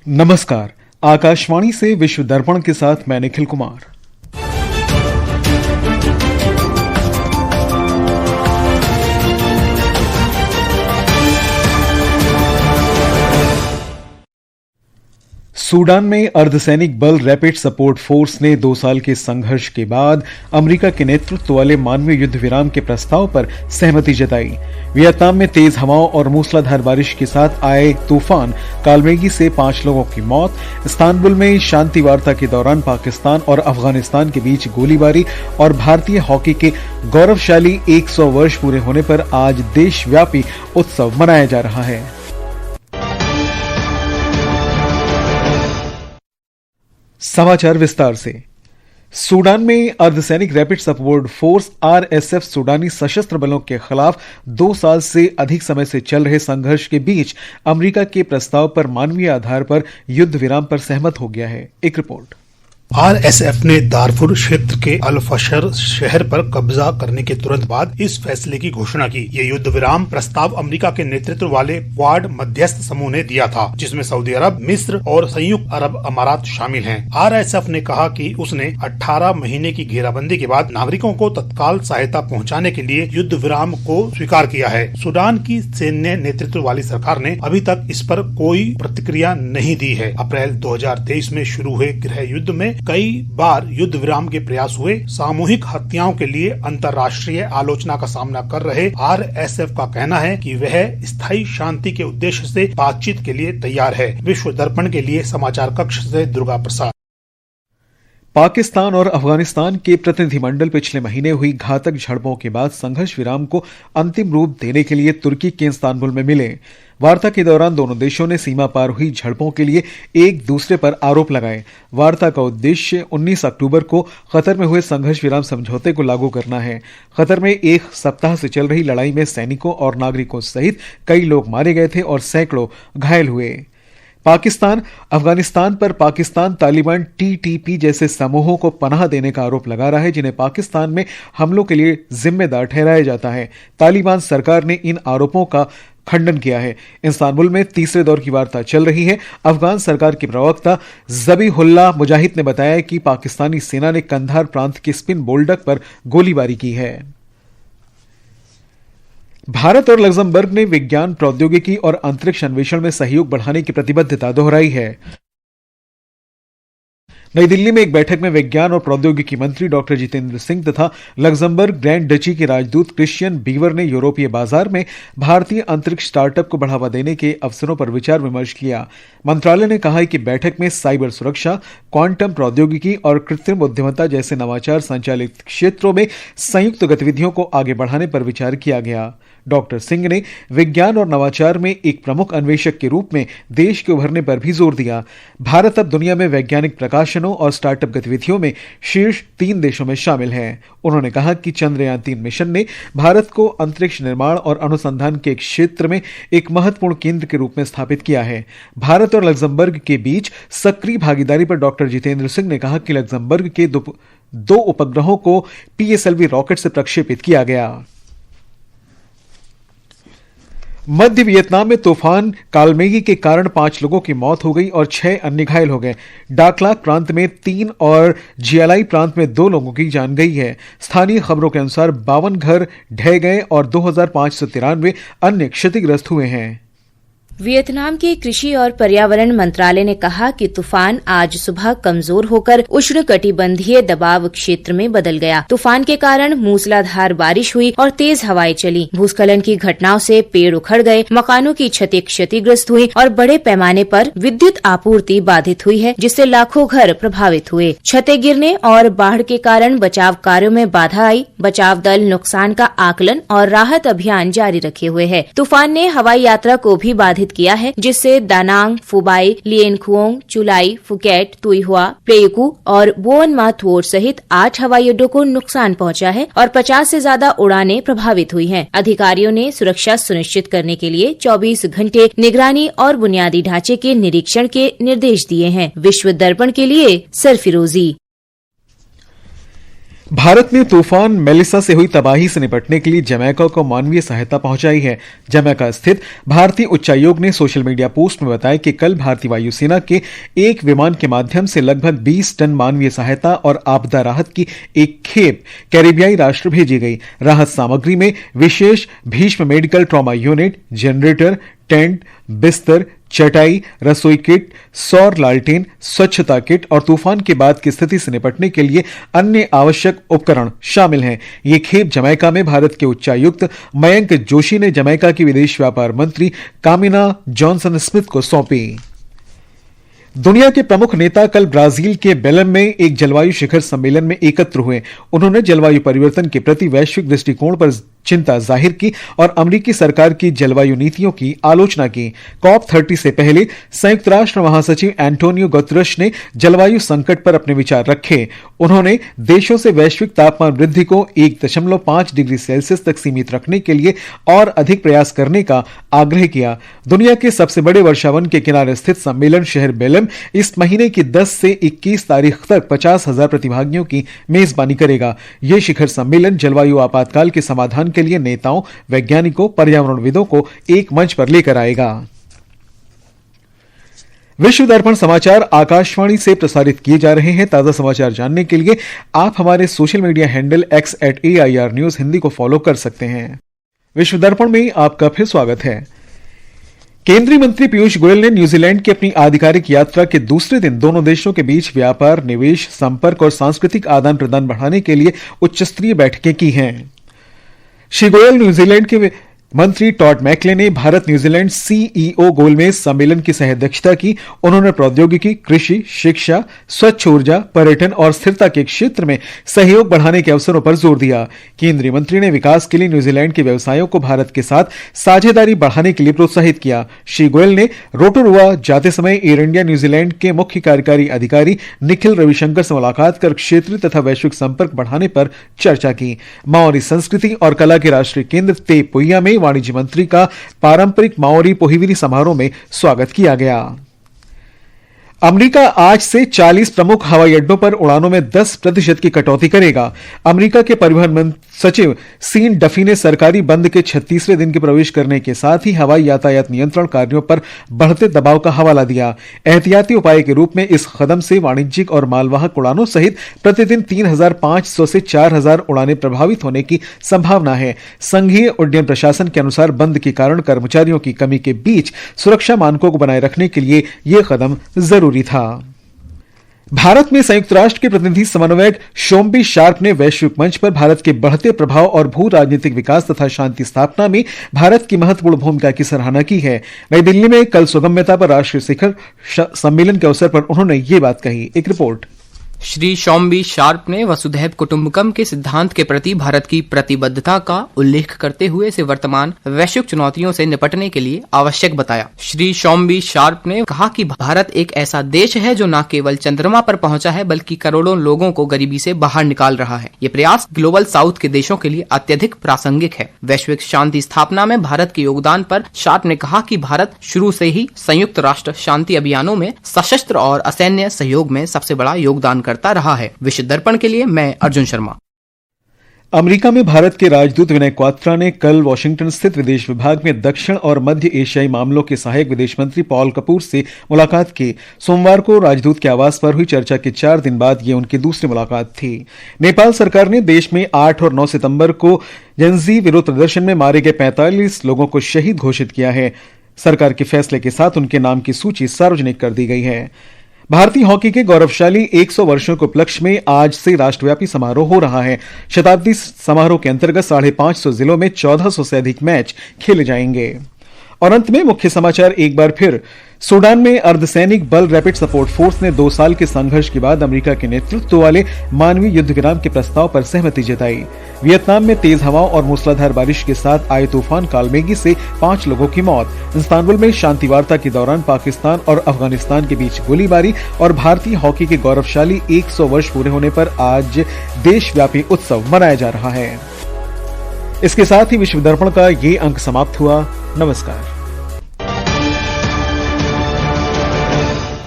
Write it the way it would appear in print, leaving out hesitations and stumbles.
नमस्कार। आकाशवाणी से विश्व दर्पण के साथ मैं निखिल कुमार। सूडान में अर्धसैनिक बल रैपिड सपोर्ट फोर्स ने 2 साल के संघर्ष के बाद अमेरिका के नेतृत्व वाले मानवीय युद्ध विराम के प्रस्ताव पर सहमति जताई। वियतनाम में तेज हवाओं और मूसलाधार बारिश के साथ आए तूफान कालमेगी से 5 लोगों की मौत। इस्तांबुल में शांति वार्ता के दौरान पाकिस्तान और अफगानिस्तान के बीच गोलीबारी और भारतीय हॉकी के गौरवशाली 100 वर्ष पूरे होने पर आज देशव्यापी उत्सव मनाया जा रहा है। समाचार विस्तार से। सूडान में अर्धसैनिक रैपिड सपोर्ट फोर्स आरएसएफ सूडानी सशस्त्र बलों के खिलाफ 2 साल से अधिक समय से चल रहे संघर्ष के बीच अमेरिका के प्रस्ताव पर मानवीय आधार पर युद्ध विराम पर सहमत हो गया है। एक रिपोर्ट। आरएसएफ ने दारफुर क्षेत्र के अल-फशर शहर पर कब्जा करने के तुरंत बाद इस फैसले की घोषणा की। ये युद्ध विराम प्रस्ताव अमेरिका के नेतृत्व वाले क्वाड मध्यस्थ समूह ने दिया था, जिसमें सऊदी अरब, मिस्र और संयुक्त अरब अमारात शामिल हैं। आरएसएफ ने कहा कि उसने 18 महीने की घेराबंदी के बाद नागरिकों को तत्काल सहायता पहुंचाने के लिए युद्ध विराम को स्वीकार किया है। सूडान की सैन्य नेतृत्व वाली सरकार ने अभी तक इस पर कोई प्रतिक्रिया नहीं दी है। अप्रैल 2023 में शुरू हुए गृह युद्ध में कई बार युद्ध विराम के प्रयास हुए। सामूहिक हत्याओं के लिए अंतर्राष्ट्रीय आलोचना का सामना कर रहे आरएसएफ का कहना है कि वह स्थायी शांति के उद्देश्य से बातचीत के लिए तैयार है। विश्व दर्पण के लिए समाचार कक्ष से दुर्गा प्रसाद। पाकिस्तान और अफगानिस्तान के प्रतिनिधिमंडल पिछले महीने हुई घातक झड़पों के बाद संघर्ष विराम को अंतिम रूप देने के लिए तुर्की के इस्तांबुल में मिले। वार्ता के दौरान दोनों देशों ने सीमा पार हुई झड़पों के लिए एक दूसरे पर आरोप लगाए। वार्ता का उद्देश्य 19 अक्टूबर को कतर में हुए संघर्ष विराम समझौते को लागू करना है। कतर में एक सप्ताह से चल रही लड़ाई में सैनिकों और नागरिकों सहित कई लोग मारे गए थे और सैकड़ों घायल हुए। पाकिस्तान अफगानिस्तान पर पाकिस्तान तालिबान टीटीपी जैसे समूहों को पनाह देने का आरोप लगा रहा है, जिन्हें पाकिस्तान में हमलों के लिए जिम्मेदार ठहराया जाता है। तालिबान सरकार ने इन आरोपों का खंडन किया है। इस्तांबुल में तीसरे दौर की वार्ता चल रही है। अफगान सरकार के प्रवक्ता ज़बीहुल्लाह मुजाहिद ने बताया कि पाकिस्तानी सेना ने कंधार प्रांत के स्पिन बोल्डक पर गोलीबारी की है। भारत और लग्जमबर्ग ने विज्ञान, प्रौद्योगिकी और अंतरिक्ष अन्वेषण में सहयोग बढ़ाने की प्रतिबद्धता दोहराई है। नई दिल्ली में एक बैठक में विज्ञान और प्रौद्योगिकी मंत्री डॉक्टर जितेंद्र सिंह तथा लग्जमबर्ग ग्रैंड डची के राजदूत क्रिश्चियन बीवर ने यूरोपीय बाजार में भारतीय अंतरिक्ष स्टार्टअप को बढ़ावा देने के अवसरों पर विचार विमर्श किया। मंत्रालय ने कहा है कि बैठक में साइबर सुरक्षा, क्वांटम प्रौद्योगिकी और कृत्रिम बुद्धिमत्ता जैसे नवाचार संचालित क्षेत्रों में संयुक्त गतिविधियों को आगे बढ़ाने पर विचार किया गया। डॉक्टर सिंह ने विज्ञान और नवाचार में एक प्रमुख अन्वेषक के रूप में देश के उभरने पर भी जोर दिया। भारत अब दुनिया में वैज्ञानिक प्रकाशनों और स्टार्टअप गतिविधियों में शीर्ष 3 देशों में शामिल है। उन्होंने कहा कि चंद्रयान 3 मिशन ने भारत को अंतरिक्ष निर्माण और अनुसंधान के क्षेत्र में एक महत्वपूर्ण केंद्र के रूप में स्थापित किया है। भारत और लग्जमबर्ग के बीच सक्रिय भागीदारी पर डॉक्टर जितेंद्र सिंह ने कहा कि लग्जमबर्ग के 2 उपग्रहों को पीएसएलवी रॉकेट से प्रक्षेपित किया गया। मध्य वियतनाम में तूफान कालमेगी के कारण 5 लोगों की मौत हो गई और 6 अन्य घायल हो गए। डाकलाक प्रांत में 3 और जियालाई प्रांत में 2 लोगों की जान गई है। स्थानीय खबरों के अनुसार 52 घर ढह गए और 2593 अन्य क्षतिग्रस्त हुए हैं। वियतनाम के कृषि और पर्यावरण मंत्रालय ने कहा कि तूफान आज सुबह कमजोर होकर उष्णकटिबंधीय दबाव क्षेत्र में बदल गया। तूफान के कारण मूसलाधार बारिश हुई और तेज हवाएं चली। भूस्खलन की घटनाओं से पेड़ उखड़ गए, मकानों की छतें क्षतिग्रस्त हुई और बड़े पैमाने पर विद्युत आपूर्ति बाधित हुई है, जिससे लाखों घर प्रभावित हुए। छतें गिरने और बाढ़ के कारण बचाव कार्यों में बाधा आई। बचाव दल नुकसान का आकलन और राहत अभियान जारी रखे हुए है। तूफान ने हवाई यात्रा को भी बाधित किया है, जिससे दानांग, फुबाई, लिएनखुओंग, चुलाई, फुकेट, तुइहुआ, प्लेयकू और बोअनमाथुओर सहित 8 हवाई अड्डों को नुकसान पहुंचा है और 50 से ज्यादा उड़ानें प्रभावित हुई हैं। अधिकारियों ने सुरक्षा सुनिश्चित करने के लिए 24 घंटे निगरानी और बुनियादी ढांचे के निरीक्षण के निर्देश दिए हैं। विश्व दर्पण के लिए सरफिरोजी। भारत ने तूफान मेलिसा से हुई तबाही से निपटने के लिए जमैका को मानवीय सहायता पहुंचाई है। जमैका स्थित भारतीय उच्चायोग ने सोशल मीडिया पोस्ट में बताया कि कल भारतीय वायुसेना के एक विमान के माध्यम से लगभग 20 टन मानवीय सहायता और आपदा राहत की एक खेप कैरिबियाई राष्ट्र भेजी गई। राहत सामग्री में विशेष Bhishm medical trauma unit, generator, tent, बिस्तर, चटाई, रसोई किट, सौर लालटेन, स्वच्छता किट और तूफान के बाद की स्थिति से निपटने के लिए अन्य आवश्यक उपकरण शामिल हैं। ये खेप जमैका में भारत के उच्चायुक्त मयंक जोशी ने जमैका की विदेश व्यापार मंत्री कामिना जॉनसन स्मिथ को सौंपी। दुनिया के प्रमुख नेता कल ब्राजील के बेलम में एक जलवायु शिखर सम्मेलन में एकत्र हुए। उन्होंने जलवायु परिवर्तन के प्रति वैश्विक दृष्टिकोण पर चिंता जाहिर की और अमेरिकी सरकार की जलवायु नीतियों की आलोचना की। COP30 से पहले संयुक्त राष्ट्र महासचिव एंटोनियो गुतेरेस ने जलवायु संकट पर अपने विचार रखे। उन्होंने देशों से वैश्विक तापमान वृद्धि को 1.5 डिग्री सेल्सियस तक सीमित रखने के लिए और अधिक प्रयास करने का आग्रह किया। दुनिया के सबसे बड़े वर्षावन के किनारे स्थित सम्मेलन शहर बेलम इस महीने की 10 से 21 तारीख तक 50,000 प्रतिभागियों की मेजबानी करेगा। यह शिखर सम्मेलन जलवायु आपातकाल के समाधान के लिए नेताओं, वैज्ञानिकों, पर्यावरणविदों को एक मंच पर लेकर आएगा। विश्व दर्पण समाचार आकाशवाणी से प्रसारित किए जा रहे हैं। ताजा समाचार जानने के लिए आप हमारे social media handle x@AIR News Hindi को फॉलो कर सकते हैं। विश्व दर्पण में आपका फिर स्वागत है। केंद्रीय मंत्री पीयूष गोयल ने न्यूजीलैंड की अपनी आधिकारिक यात्रा के दूसरे दिन दोनों देशों के बीच व्यापार, निवेश, संपर्क और सांस्कृतिक आदान प्रदान बढ़ाने के लिए उच्चस्तरीय बैठकें की हैं। श्री गोयल न्यूजीलैंड के मंत्री टॉड मैकले ने भारत न्यूजीलैंड CEO गोलमेज सम्मेलन की सह-अध्यक्षता की। उन्होंने प्रौद्योगिकी, कृषि, शिक्षा, स्वच्छ ऊर्जा, पर्यटन और स्थिरता के क्षेत्र में सहयोग बढ़ाने के अवसरों पर जोर दिया। केंद्रीय मंत्री ने विकास के लिए न्यूजीलैंड के व्यवसायों को भारत के साथ साझेदारी बढ़ाने के लिए प्रोत्साहित किया। श्री गोयल ने रोटोरुआ जाते समय एयर इंडिया न्यूजीलैंड के मुख्य कार्यकारी अधिकारी निखिल रविशंकर से मुलाकात कर क्षेत्रीय तथा वैश्विक संपर्क बढ़ाने पर चर्चा की। माओरी संस्कृति और कला के राष्ट्रीय केंद्र ते पुइया में वाणिज्य मंत्री का पारंपरिक माओरी पोहिविरी समारोह में स्वागत किया गया। अमेरिका आज से 40 प्रमुख हवाई अड्डों पर उड़ानों में 10% की कटौती करेगा। अमेरिका के परिवहन सचिव सीन डफी ने सरकारी बंद के 36वें दिन के प्रवेश करने के साथ ही हवाई यातायात नियंत्रण कार्यों पर बढ़ते दबाव का हवाला दिया। एहतियाती उपाय के रूप में इस कदम से वाणिज्यिक और मालवाहक उड़ानों सहित प्रतिदिन 3,500 से 4,000 उड़ानें प्रभावित होने की संभावना है। संघीय उड्डयन प्रशासन के अनुसार बंद के कारण कर्मचारियों की कमी के बीच सुरक्षा मानकों को बनाए रखने के लिए यह कदम जरूरी था। भारत में संयुक्त राष्ट्र के प्रतिनिधि समन्वयक शोम्बी शार्प ने वैश्विक मंच पर भारत के बढ़ते प्रभाव और भू राजनीतिक विकास तथा शांति स्थापना में भारत की महत्वपूर्ण भूमिका की सराहना की है। नई दिल्ली में कल सुगम्यता पर राष्ट्रीय शिखर सम्मेलन के अवसर पर उन्होंने ये बात कही। एक रिपोर्ट। श्री शोम्बी शार्प ने वसुधैव कुटुंबकम के सिद्धांत के प्रति भारत की प्रतिबद्धता का उल्लेख करते हुए इसे वर्तमान वैश्विक चुनौतियों से निपटने के लिए आवश्यक बताया। श्री शोम्बी शार्प ने कहा कि भारत एक ऐसा देश है जो न केवल चंद्रमा पर पहुंचा है बल्कि करोड़ों लोगों को गरीबी से बाहर निकाल रहा है। ये प्रयास ग्लोबल साउथ के देशों के लिए अत्यधिक प्रासंगिक है। वैश्विक शांति स्थापना में भारत के योगदान पर शार्प ने कहा कि भारत शुरू से ही संयुक्त राष्ट्र शांति अभियानों में सशस्त्र और असैन्य सहयोग में सबसे बड़ा योगदान करता रहा है। विश्व दर्पण के लिए मैं अर्जुन शर्मा। अमेरिका में भारत के राजदूत विनय क्वात्रा ने कल वॉशिंगटन स्थित विदेश विभाग में दक्षिण और मध्य एशियाई मामलों के सहायक विदेश मंत्री पॉल कपूर से मुलाकात की। सोमवार को राजदूत के आवास पर हुई चर्चा के 4 दिन बाद यह उनकी दूसरी मुलाकात थी। नेपाल सरकार ने देश में 8 और 9 सितंबर को जेनजी विरोध प्रदर्शन में मारे गए 45 लोगों को शहीद घोषित किया है। सरकार के फैसले के साथ उनके नाम की सूची सार्वजनिक कर दी गई है। भारतीय हॉकी के गौरवशाली 100 वर्षों के उपलक्ष्य में आज से राष्ट्रव्यापी समारोह हो रहा है। शताब्दी समारोह के अंतर्गत 550 जिलों में 1400 से अधिक मैच खेले जाएंगे। और अंत में मुख्य समाचार एक बार फिर। सूडान में अर्धसैनिक बल रैपिड सपोर्ट फोर्स ने 2 साल के संघर्ष के बाद अमेरिका के नेतृत्व वाले मानवीय युद्ध विराम के प्रस्ताव पर सहमति जताई। वियतनाम में तेज हवाओं और मूसलाधार बारिश के साथ आए तूफान कालमेगी से 5 लोगों की मौत। इस्तांबुल में शांति वार्ता के दौरान पाकिस्तान और अफगानिस्तान के बीच गोलीबारी। और भारतीय हॉकी के गौरवशाली 100 वर्ष पूरे होने पर आज देशव्यापी उत्सव मनाया जा रहा है। इसके साथ ही विश्व दर्पण का ये अंक समाप्त हुआ। नमस्कार।